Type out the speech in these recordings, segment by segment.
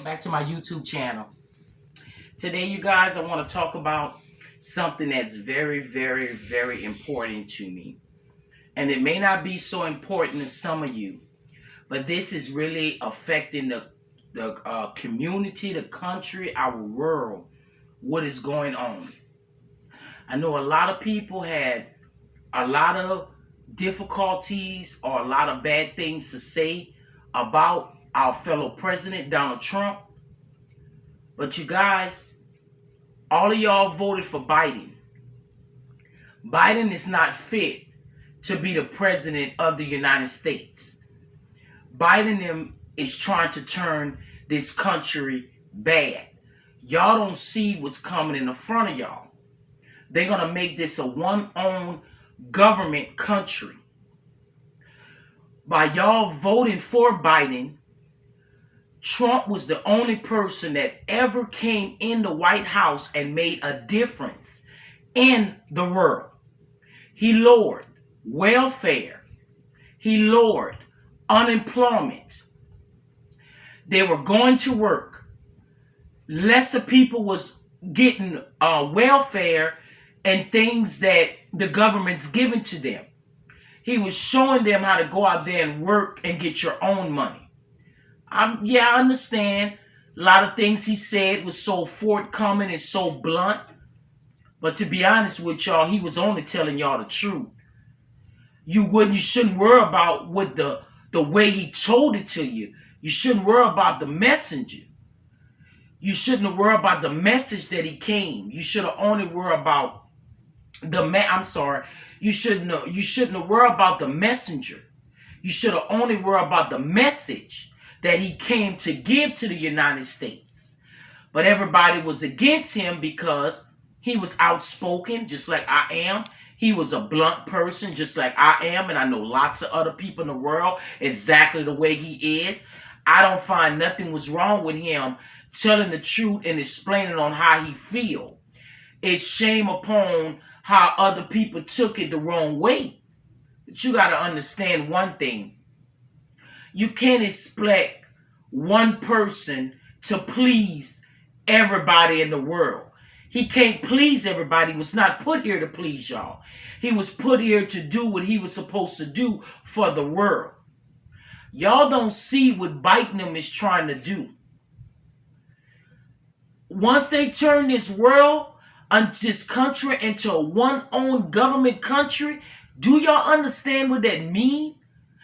Welcome back to my YouTube channel. Today, you guys, I want to talk about something that's very, very, very important to me. And it may not be so important to some of you, but this is really affecting the community, the country, our world, what is going on. I know a lot of people had a lot of difficulties or a lot of bad things to say about our fellow president, Donald Trump. But you guys, all of y'all voted for Biden. Biden is not fit to be the president of the United States. Biden is trying to turn this country bad. Y'all don't see what's coming in the front of y'all. They're going to make this a one-owned government country. By y'all voting for Biden, Trump was the only person that ever came in the White House and made a difference in the world. He lowered welfare. He lowered unemployment. They were going to work. Lesser people was getting welfare and things that the government's giving to them. He was showing them how to go out there and work and get your own money. I understand a lot of things he said was so forthcoming and so blunt. But to be honest with y'all, he was only telling y'all the truth. You shouldn't worry about what the way he told it to you. You shouldn't worry about the messenger. You shouldn't worry about the message that he came. You should have only worried about You shouldn't worry about the messenger. You should have only worried about the message that he came to give to the United States. But everybody was against him because he was outspoken, just like I am. He was a blunt person, just like I am. And I know lots of other people in the world exactly the way he is. I don't find nothing was wrong with him telling the truth and explaining on how he feel. It's shame upon how other people took it the wrong way. But you got to understand one thing. You can't expect one person to please everybody in the world. He can't please everybody. He was not put here to please y'all. He was put here to do what he was supposed to do for the world. Y'all don't see what Biden is trying to do. Once they turn this world and this country into a one-owned government country, do y'all understand what that means?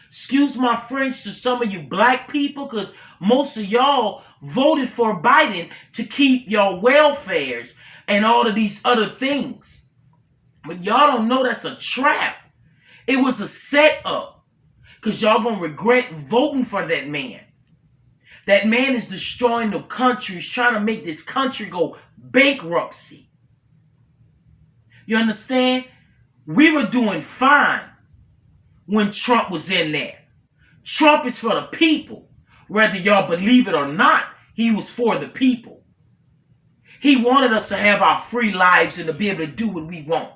Excuse my French to some of you black people, because most of y'all voted for Biden to keep your welfares and all of these other things. But y'all don't know that's a trap. It was a setup, because y'all gonna regret voting for that man. That man is destroying the country. He's trying to make this country go bankruptcy. You understand? We were doing fine when Trump was in there. Trump is for the people. Whether y'all believe it or not, he was for the people. He wanted us to have our free lives and to be able to do what we want.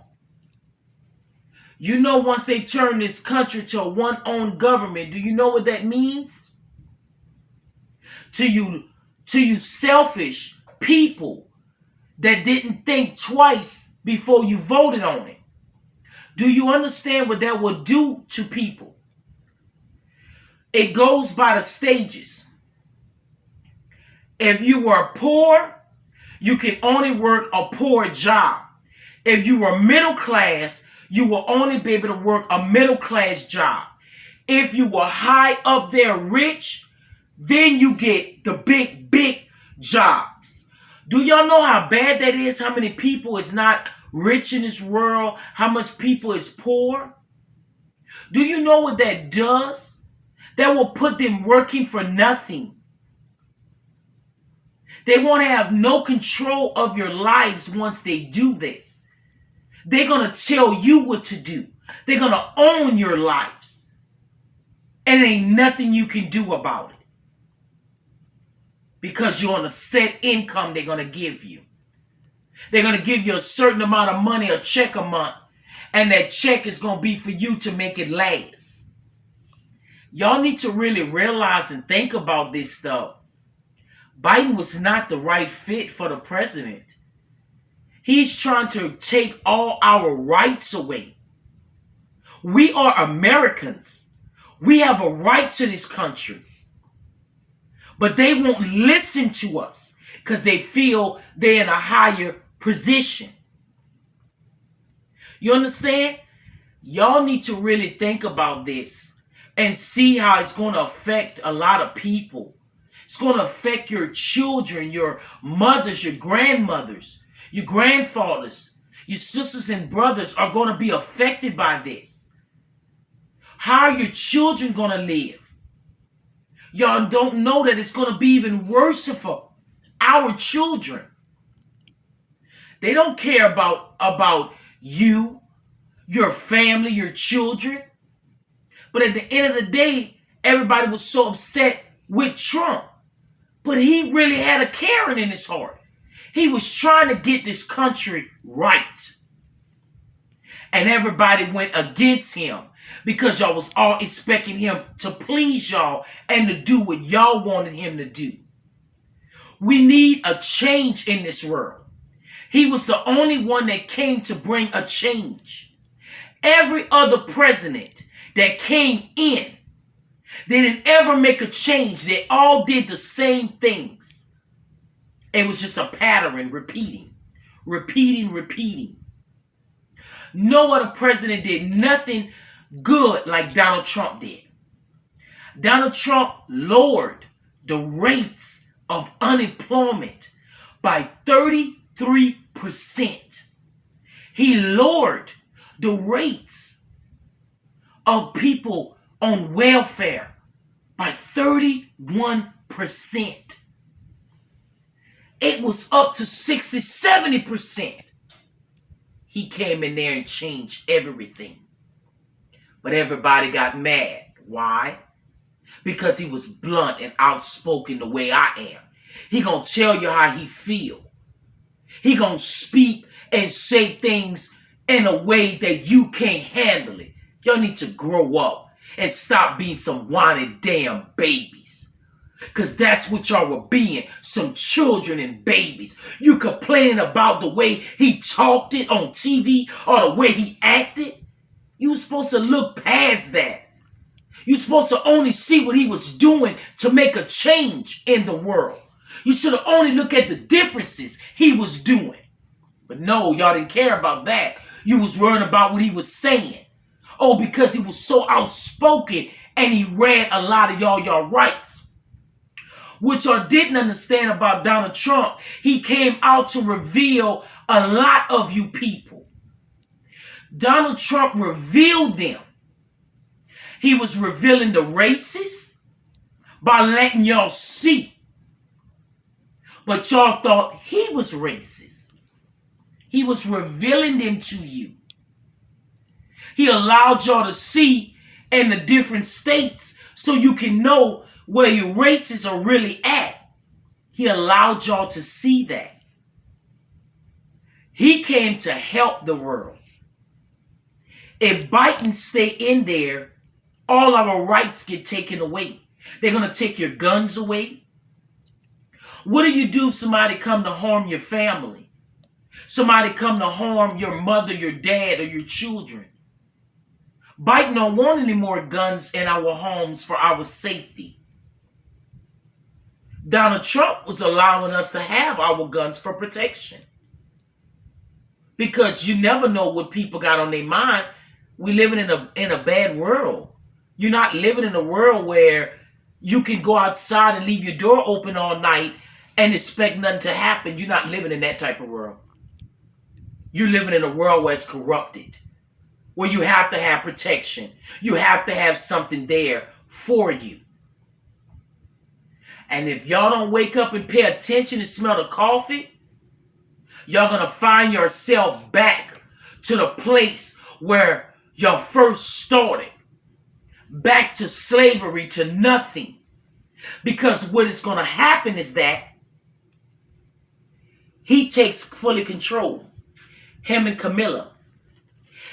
You know, once they turn this country to a one-owned government, do you know what that means? To you selfish people that didn't think twice before you voted on it. Do you understand what that will do to people? It goes by the stages. If you were poor, you can only work a poor job. If you were middle class, you will only be able to work a middle class job. If you were high up there rich, then you get the big jobs. Do y'all know how bad that is? How many people is not rich in this world? How much people is poor? Do you know what that does? That will put them working for nothing. They won't have no control of your lives once they do this. They're going to tell you what to do. They're going to own your lives. And ain't nothing you can do about it. Because you're on a set income they're going to give you. They're going to give you a certain amount of money, a check a month. And that check is going to be for you to make it last. Y'all need to really realize and think about this stuff. Biden was not the right fit for the president. He's trying to take all our rights away. We are Americans. We have a right to this country. But they won't listen to us because they feel they're in a higher position. You understand? Y'all need to really think about this and see how it's going to affect a lot of people. It's going to affect your children, your mothers, your grandmothers, your grandfathers, your sisters and brothers are going to be affected by this. How are your children going to live? Y'all don't know that it's going to be even worse for our children. They don't care about you, your family, your children. But at the end of the day, everybody was so upset with Trump. But he really had a Karen in his heart. He was trying to get this country right. And everybody went against him because y'all was all expecting him to please y'all and to do what y'all wanted him to do. We need a change in this world. He was the only one that came to bring a change. Every other president that came in, they didn't ever make a change. They all did the same things. It was just a pattern, repeating. No other president did nothing good like Donald Trump did. Donald Trump lowered the rates of unemployment by 33%. He lowered the rates of people on welfare by 31%. It was up to 60, 70%. He came in there and changed everything. But everybody got mad. Why? Because he was blunt and outspoken the way I am. He gonna tell you how he feel. He gonna speak and say things in a way that you can't handle it. Y'all need to grow up and stop being some whiny damn babies. Because that's what y'all were being, some children and babies. You complaining about the way he talked it on TV or the way he acted. You were supposed to look past that. You're supposed to only see what he was doing to make a change in the world. You should have only looked at the differences he was doing. But no, y'all didn't care about that. You was worrying about what he was saying. Oh, because he was so outspoken and he read a lot of y'all rights. What y'all didn't understand about Donald Trump, he came out to reveal a lot of you people. Donald Trump revealed them. He was revealing the racists by letting y'all see. But y'all thought he was racist. He was revealing them to you. He allowed y'all to see in the different states so you can know where your races are really at. He allowed y'all to see that. He came to help the world. If Biden stay in there, all our rights get taken away. They're going to take your guns away. What do you do if somebody come to harm your family? Somebody come to harm your mother, your dad, or your children? Biden don't want any more guns in our homes for our safety. Donald Trump was allowing us to have our guns for protection. Because you never know what people got on their mind. We living in a bad world. You're not living in a world where you can go outside and leave your door open all night and expect nothing to happen. You're not living in that type of world. You're living in a world where it's corrupted, where you have to have protection. You have to have something there for you. And if y'all don't wake up and pay attention and smell the coffee, y'all gonna find yourself back to the place where y'all first started. Back to slavery, to nothing. Because what is gonna happen is that he takes fully control. Him and Camilla.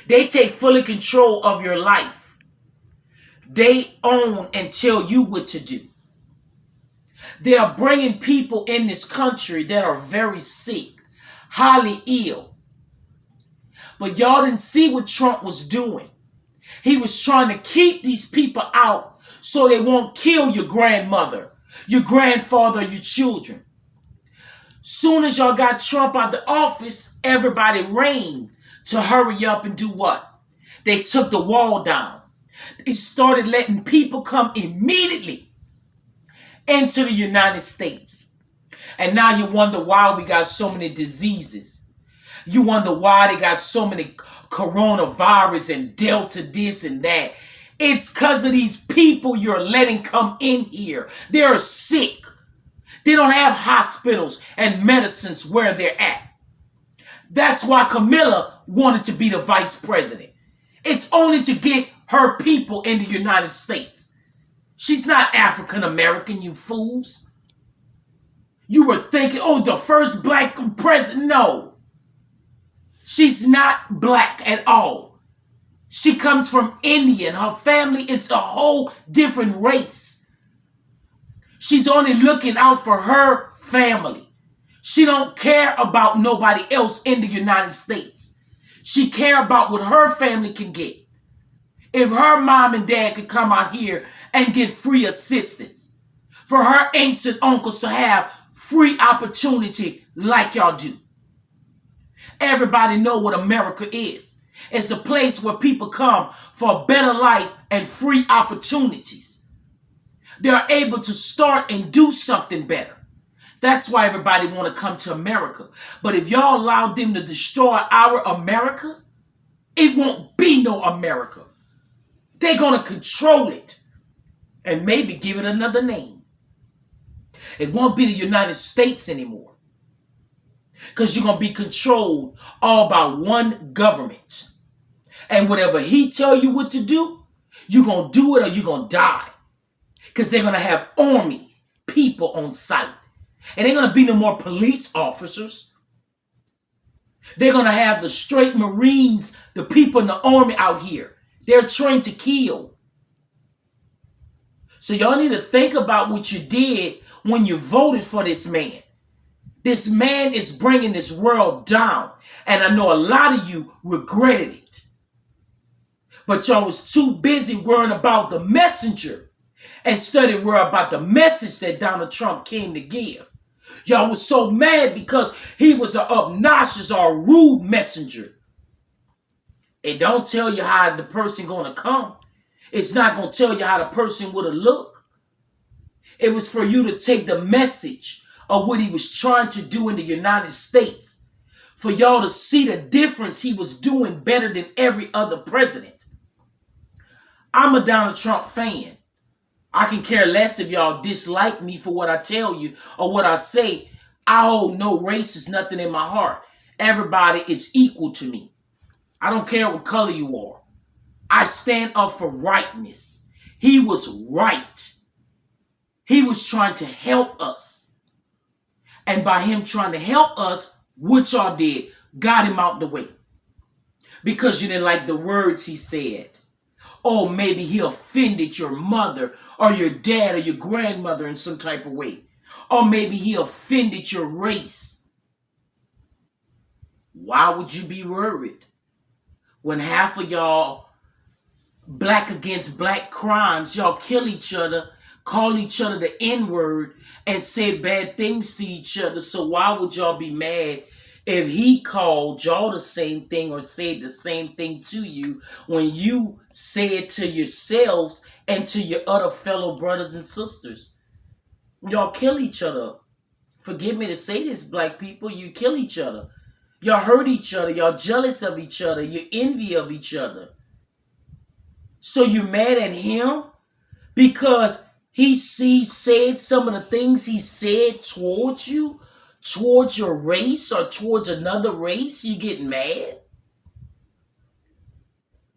They take fully control of your life. They own and tell you what to do. They are bringing people in this country that are very sick, highly ill. But y'all didn't see what Trump was doing. He was trying to keep these people out so they won't kill your grandmother, your grandfather, your children. Soon as y'all got Trump out the office, everybody ran to hurry up and do what? They took the wall down. They started letting people come immediately into the United States. And now you wonder why we got so many diseases. You wonder why they got so many coronavirus and Delta this and that. It's because of these people you're letting come in here. They're sick. They don't have hospitals and medicines where they're at. That's why Camilla wanted to be the vice president. It's only to get her people in the United States. She's not African American, you fools. You were thinking, oh, the first black president. No. She's not black at all. She comes from India, and her family is a whole different race. She's only looking out for her family. She don't care about nobody else in the United States. She care about what her family can get. If her mom and dad could come out here and get free assistance, for her aunts and uncles to have free opportunity like y'all do. Everybody know what America is. It's a place where people come for a better life and free opportunities. They are able to start and do something better. That's why everybody want to come to America. But if y'all allow them to destroy our America, it won't be no America. They're going to control it and maybe give it another name. It won't be the United States anymore. Because you're going to be controlled all by one government. And whatever he tell you what to do, you're going to do it or you're going to die. Because they're going to have army people on site. And they're going to be no more police officers. They're going to have the straight Marines, the people in the army out here. They're trained to kill. So y'all need to think about what you did when you voted for this man. This man is bringing this world down. And I know a lot of you regretted it. But y'all was too busy worrying about the messenger instead of worrying about the message that Donald Trump came to give. Y'all was so mad because he was an obnoxious or rude messenger. It don't tell you how the person going to come. It's not going to tell you how the person would have looked. It was for you to take the message of what he was trying to do in the United States. For y'all to see the difference he was doing better than every other president. I'm a Donald Trump fan. I can care less if y'all dislike me for what I tell you or what I say. I hold no racist, nothing in my heart. Everybody is equal to me. I don't care what color you are. I stand up for rightness. He was right. He was trying to help us. And by him trying to help us, what y'all did, got him out the way. Because you didn't like the words he said. Or maybe he offended your mother or your dad or your grandmother in some type of way. Or maybe he offended your race. Why would you be worried? When half of y'all black against black crimes, y'all kill each other, call each other the N-word, and say bad things to each other. So why would y'all be mad if he called y'all the same thing or said the same thing to you when you say it to yourselves and to your other fellow brothers and sisters? Y'all kill each other. Forgive me to say this, black people. You kill each other. Y'all hurt each other. Y'all jealous of each other. You're envy of each other. So you mad at him because he said some of the things he said towards you? Towards your race or towards another race, you get mad?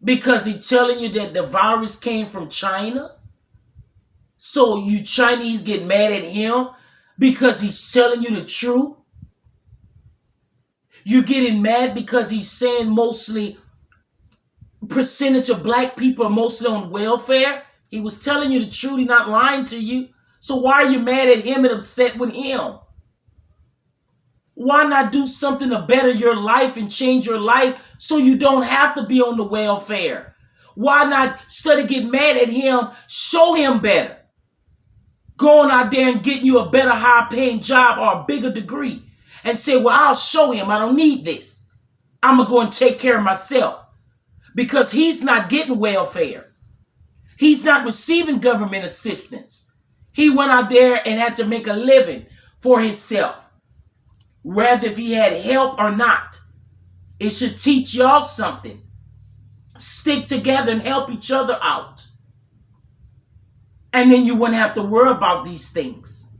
Because he's telling you that the virus came from China? So you Chinese get mad at him because he's telling you the truth? You getting mad because he's saying mostly percentage of black people are mostly on welfare? He was telling you the truth, he's not lying to you. So why are you mad at him and upset with him? Why not do something to better your life and change your life so you don't have to be on the welfare? Why not, instead of getting mad at him, show him better? Going out there and getting you a better high-paying job or a bigger degree and say, well, I'll show him I don't need this. I'm going to go and take care of myself, because he's not getting welfare. He's not receiving government assistance. He went out there and had to make a living for himself, whether if he had help or not. It should teach y'all something. Stick together and help each other out. And then you wouldn't have to worry about these things.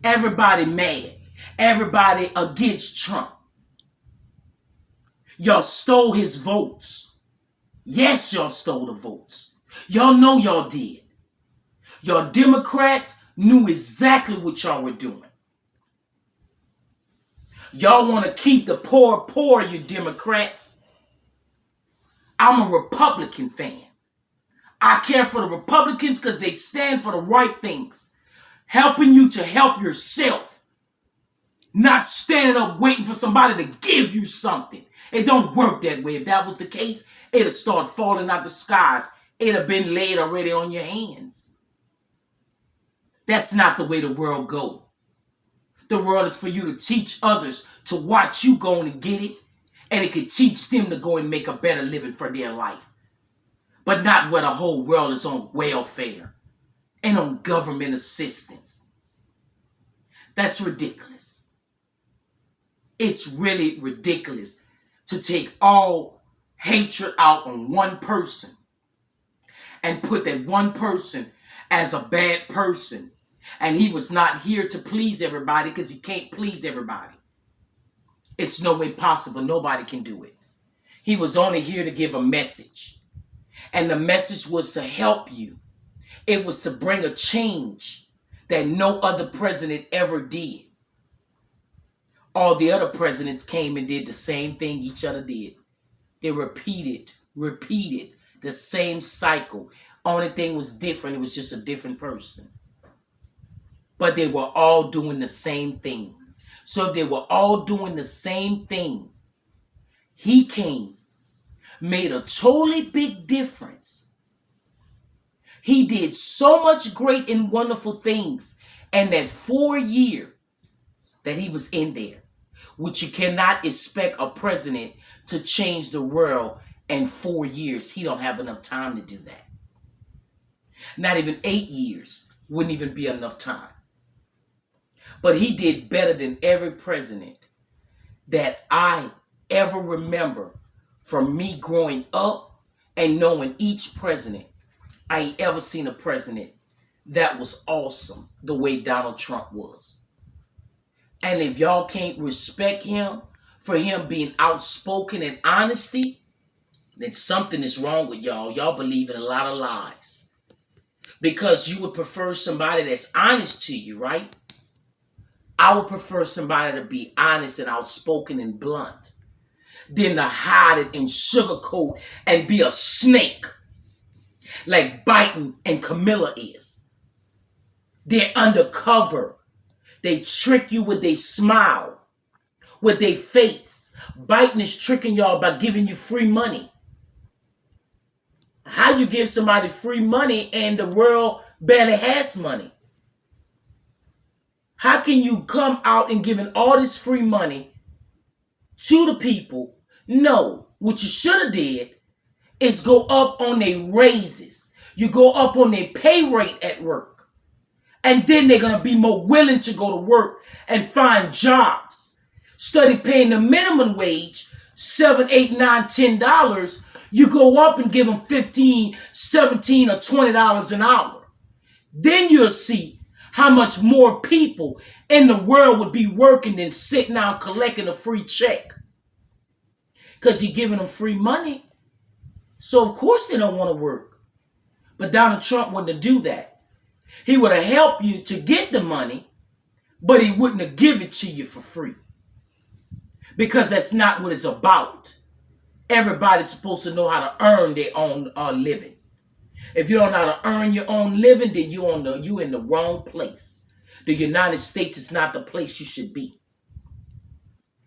Everybody mad. Everybody against Trump. Y'all stole his votes. Yes, y'all stole the votes. Y'all know y'all did. Y'all Democrats knew exactly what y'all were doing. Y'all want to keep the poor, you Democrats. I'm a Republican fan. I care for the Republicans because they stand for the right things. Helping you to help yourself. Not standing up waiting for somebody to give you something. It don't work that way. If that was the case, it'd have started falling out the skies. It'd have been laid already on your hands. That's not the way the world goes. The world is for you to teach others to watch you go and get it. And it can teach them to go and make a better living for their life. But not where the whole world is on welfare and on government assistance. That's ridiculous. It's really ridiculous to take all hatred out on one person and put that one person as a bad person. And he was not here to please everybody because he can't please everybody. It's no way possible. Nobody can do it. He was only here to give a message. And the message was to help you. It was to bring a change that no other president ever did. All the other presidents came and did the same thing each other did. They repeated the same cycle. Only thing was different. It was just a different person. But they were all doing the same thing. So if they were all doing the same thing, he came, made a totally big difference. He did so much great and wonderful things in that 4 year that he was in there, which you cannot expect a president to change the world in 4 years. He don't have enough time to do that. Not even 8 years wouldn't even be enough time. But he did better than every president that I ever remember from me growing up and knowing each president. I ain't ever seen a president that was awesome the way Donald Trump was. And if y'all can't respect him for him being outspoken and honesty, then something is wrong with y'all. Y'all believe in a lot of lies. Because you would prefer somebody that's honest to you, right? I would prefer somebody to be honest and outspoken and blunt than to hide it and sugarcoat and be a snake like Biden and Camilla is. They're undercover. They trick you with their smile, with their face. Biden is tricking y'all by giving you free money. How you give somebody free money and the world barely has money? How can you come out and giving all this free money to the people? No, what you should have did is go up on their raises. You go up on their pay rate at work. And then they're going to be more willing to go to work and find jobs. Study paying the minimum wage, $7, $8, $9, $10. You go up and give them $15, $17, or $20 an hour. Then you'll see how much more people in the world would be working than sitting out collecting a free check. Because you're giving them free money. So of course they don't want to work. But Donald Trump wouldn't do that. He would have helped you to get the money, but he wouldn't have given it to you for free. Because that's not what it's about. Everybody's supposed to know how to earn their own living. If you don't know how to earn your own living, then you in the wrong place. The United States is not the place you should be.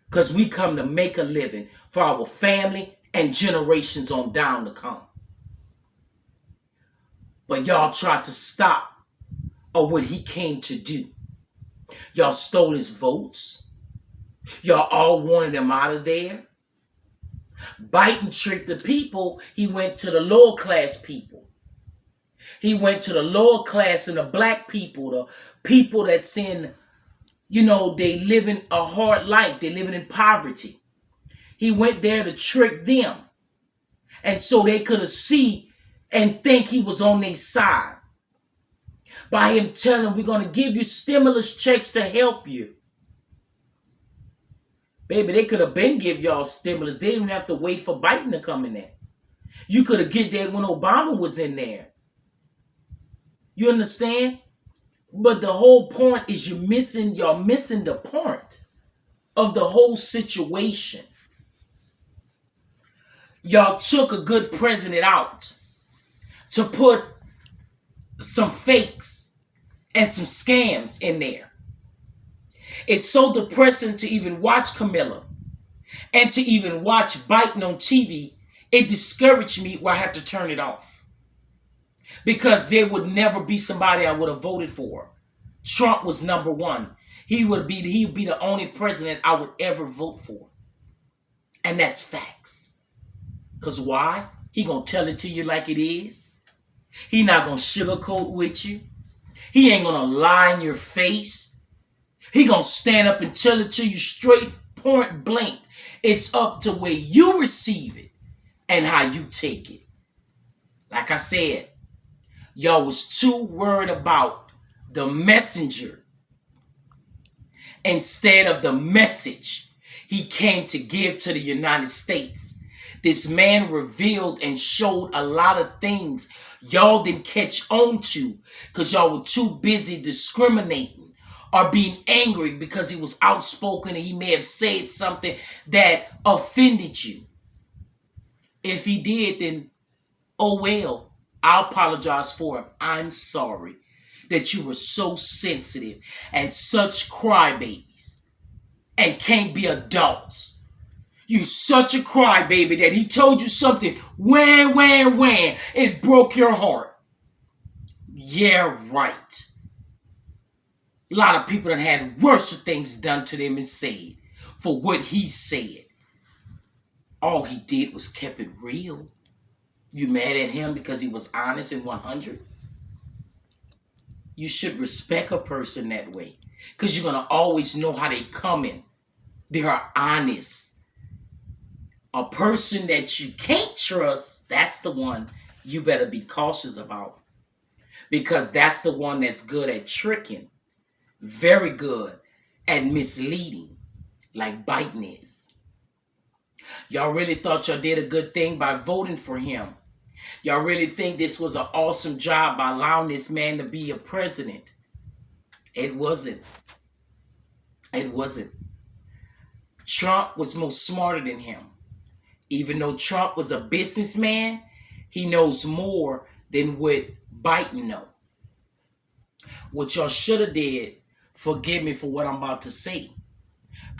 Because we come to make a living for our family and generations on down to come. But y'all tried to stop what he came to do. Y'all stole his votes. Y'all all wanted him out of there. Biden tricked the people. He went to the lower class people. He went to the lower class and the black people, the people that's in, they living a hard life. They living in poverty. He went there to trick them. And so they could have see and think he was on their side. By him telling them, we're going to give you stimulus checks to help you. Baby, they could have been give y'all stimulus. They didn't even have to wait for Biden to come in there. You could have get that when Obama was in there. You understand? But the whole point is y'all missing the point of the whole situation. Y'all took a good president out to put some fakes and some scams in there. It's so depressing to even watch Camilla and to even watch Biden on TV. It discouraged me where I have to turn it off. Because there would never be somebody I would have voted for. Trump was number one. He would be the only president I would ever vote for. And that's facts. Because why? He gonna tell it to you like it is. He not gonna sugarcoat with you. He ain't gonna lie in your face. He gonna stand up and tell it to you straight, point blank. It's up to where you receive it and how you take it. Like I said, y'all was too worried about the messenger instead of the message he came to give to the United States. This man revealed and showed a lot of things y'all didn't catch on to because y'all were too busy discriminating or being angry because he was outspoken and he may have said something that offended you. If he did, then oh well. I'll apologize for him. I'm sorry that you were so sensitive and such crybabies and can't be adults. You such a crybaby that he told you something when it broke your heart. Yeah, right. A lot of people that had worse things done to them and said for what he said. All he did was kept it real. You mad at him because he was honest and 100? You should respect a person that way. Because you're going to always know how they coming. They are honest. A person that you can't trust, that's the one you better be cautious about. Because that's the one that's good at tricking. Very good at misleading. Like Biden is. Y'all really thought y'all did a good thing by voting for him. Y'all really think this was an awesome job by allowing this man to be a president. It wasn't. It wasn't. Trump was more smarter than him. Even though Trump was a businessman, he knows more than what Biden know. What y'all should have did, forgive me for what I'm about to say,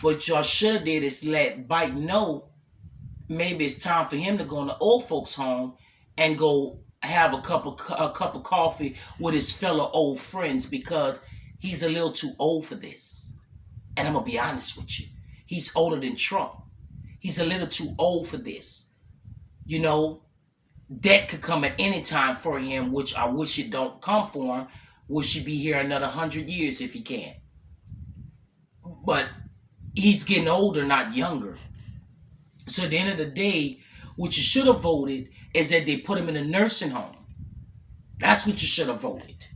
what y'all should have did is let Biden know maybe it's time for him to go in the old folks' home and go have a cup of coffee with his fellow old friends because he's a little too old for this. And I'm going to be honest with you. He's older than Trump. He's a little too old for this. That could come at any time for him, which I wish it don't come for him. Wish he'd be here another 100 years if he can. But he's getting older, not younger. So at the end of the day, what you should have voted is that they put him in a nursing home. That's what you should have voted.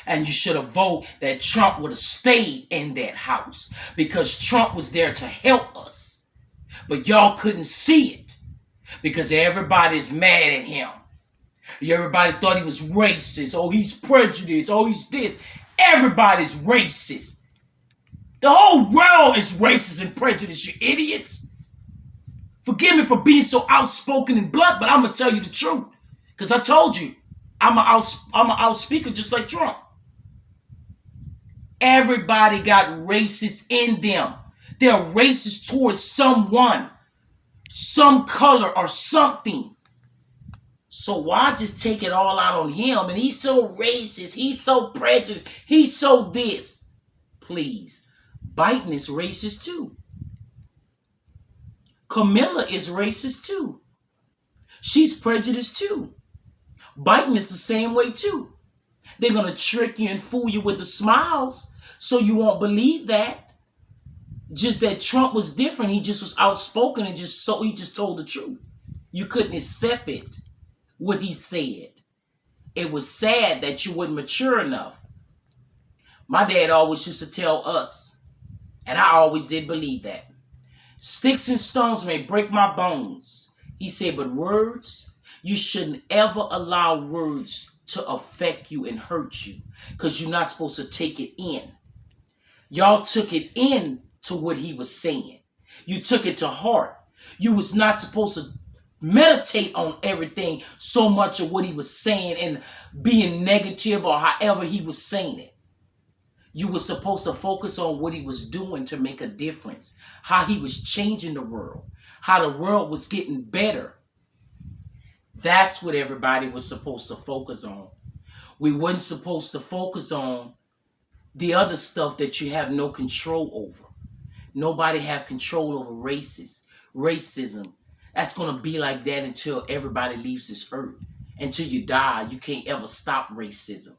And you should have voted that Trump would have stayed in that house because Trump was there to help us. But y'all couldn't see it because everybody's mad at him. Everybody thought he was racist. Oh, he's prejudiced. Oh, he's this. Everybody's racist. The whole world is racist and prejudiced, you idiots. Forgive me for being so outspoken and blunt, but I'm going to tell you the truth. Because I told you, I'm an outspeaker just like Trump. Everybody got racist in them. They're racist towards someone, some color or something. So why just take it all out on him? And he's so racist. He's so prejudiced. He's so this. Please. Biden is racist too. Camilla is racist too. She's prejudiced too. Biden is the same way too. They're going to trick you and fool you with the smiles so you won't believe that. Just that Trump was different. He just was outspoken and he just told the truth. You couldn't accept it, what he said. It was sad that you weren't mature enough. My dad always used to tell us, and I always did believe that, sticks and stones may break my bones. He said, but words, you shouldn't ever allow words to affect you and hurt you, because you're not supposed to take it in. Y'all took it in to what he was saying. You took it to heart. You was not supposed to meditate on everything so much of what he was saying and being negative or however he was saying it. You were supposed to focus on what he was doing to make a difference, how he was changing the world, how the world was getting better. That's what everybody was supposed to focus on. We weren't supposed to focus on the other stuff that you have no control over. Nobody have control over racism. That's going to be like that until everybody leaves this earth. Until you die, you can't ever stop racism.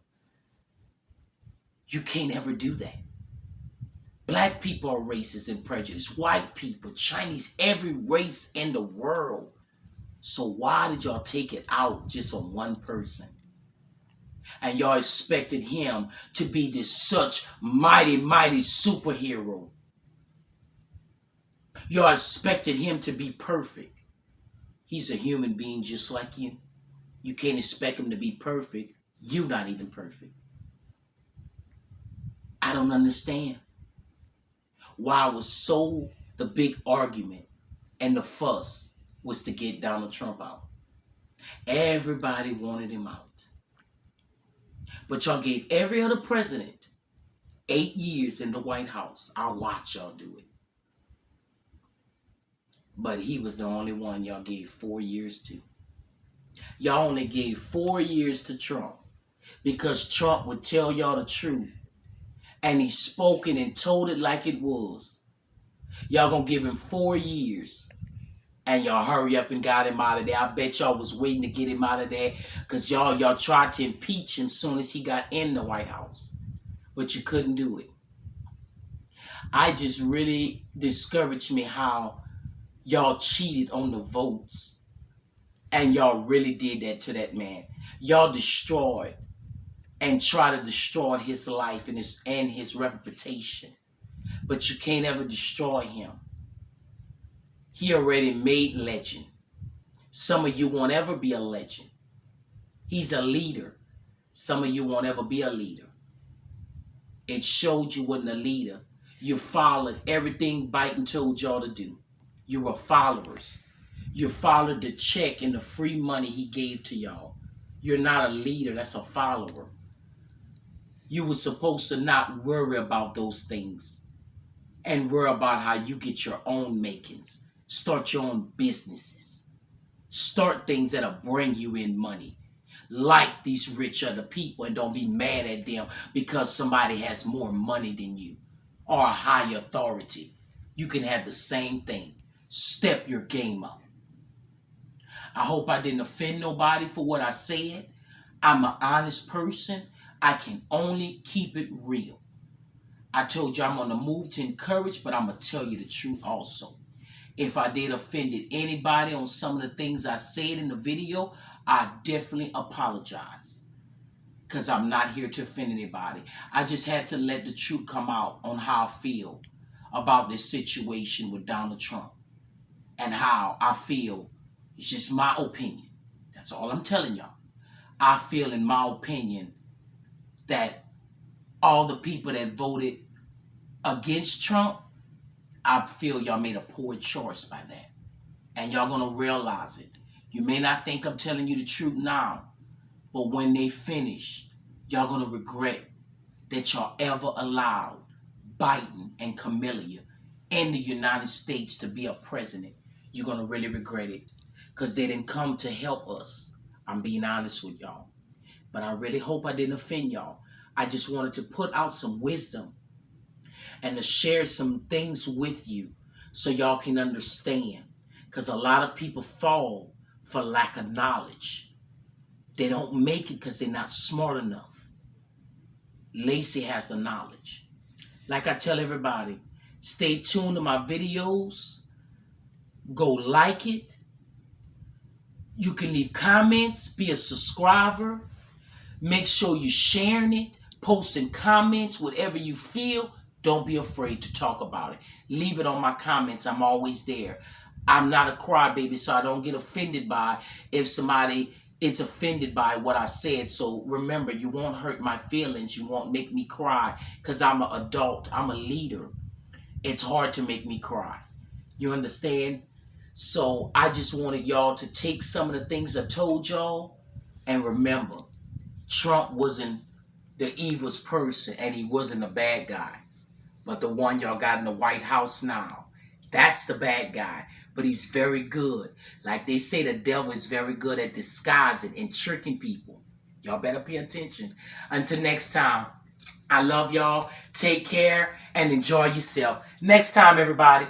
You can't ever do that. Black people are racist and prejudiced. White people, Chinese, every race in the world. So why did y'all take it out just on one person? And y'all expected him to be this such mighty, mighty superhero. Y'all expected him to be perfect. He's a human being just like you. You can't expect him to be perfect. You're not even perfect. I don't understand why it was so the big argument and the fuss was to get Donald Trump out. Everybody wanted him out. But y'all gave every other president 8 years in the White House. I'll watch y'all do it. But he was the only one y'all gave 4 years to. Y'all only gave 4 years to Trump because Trump would tell y'all the truth. And he spoke it and told it like it was. Y'all gonna give him 4 years. And y'all hurry up and got him out of there. I bet y'all was waiting to get him out of there. Because y'all tried to impeach him soon as he got in the White House. But you couldn't do it. I just really discouraged me how y'all cheated on the votes. And y'all really did that to that man. Y'all destroyed and try to destroy his life and his reputation. But you can't ever destroy him. He already made legend. Some of you won't ever be a legend. He's a leader. Some of you won't ever be a leader. It showed you wasn't a leader. You followed everything Biden told y'all to do. You were followers. You followed the check and the free money he gave to y'all. You're not a leader. That's a follower. You were supposed to not worry about those things and worry about how you get your own makings. Start your own businesses. Start things that'll bring you in money. Like these rich other people and don't be mad at them because somebody has more money than you or a higher authority. You can have the same thing. Step your game up. I hope I didn't offend nobody for what I said. I'm an honest person. I can only keep it real. I told you I'm on the move to encourage, but I'm going to tell you the truth also. If I did offended anybody on some of the things I said in the video, I definitely apologize. Because I'm not here to offend anybody. I just had to let the truth come out on how I feel about this situation with Donald Trump. And how I feel. It's just my opinion. That's all I'm telling y'all. I feel, in my opinion, that all the people that voted against Trump, I feel y'all made a poor choice by that. And y'all gonna realize it. You may not think I'm telling you the truth now, but when they finish, y'all gonna regret that y'all ever allowed Biden and Camilla in the United States to be a president. You're gonna really regret it because they didn't come to help us. I'm being honest with y'all. But I really hope I didn't offend y'all. I just wanted to put out some wisdom and to share some things with you so y'all can understand. Because a lot of people fall for lack of knowledge. They don't make it because they're not smart enough. Lacey has the knowledge. Like I tell everybody, stay tuned to my videos. Go like it. You can leave comments, be a subscriber. Make sure you're sharing it, posting comments, whatever you feel. Don't be afraid to talk about it. Leave it on my comments. I'm always there. I'm not a crybaby, so I don't get offended by if somebody is offended by what I said. So remember, you won't hurt my feelings. You won't make me cry because I'm an adult. I'm a leader. It's hard to make me cry. You understand? So I just wanted y'all to take some of the things I told y'all and remember, Trump wasn't the evilest person and he wasn't a bad guy. But the one y'all got in the White House now, that's the bad guy. But he's very good. Like they say, the devil is very good at disguising and tricking people. Y'all better pay attention. Until next time, I love y'all. Take care and enjoy yourself. Next time, everybody.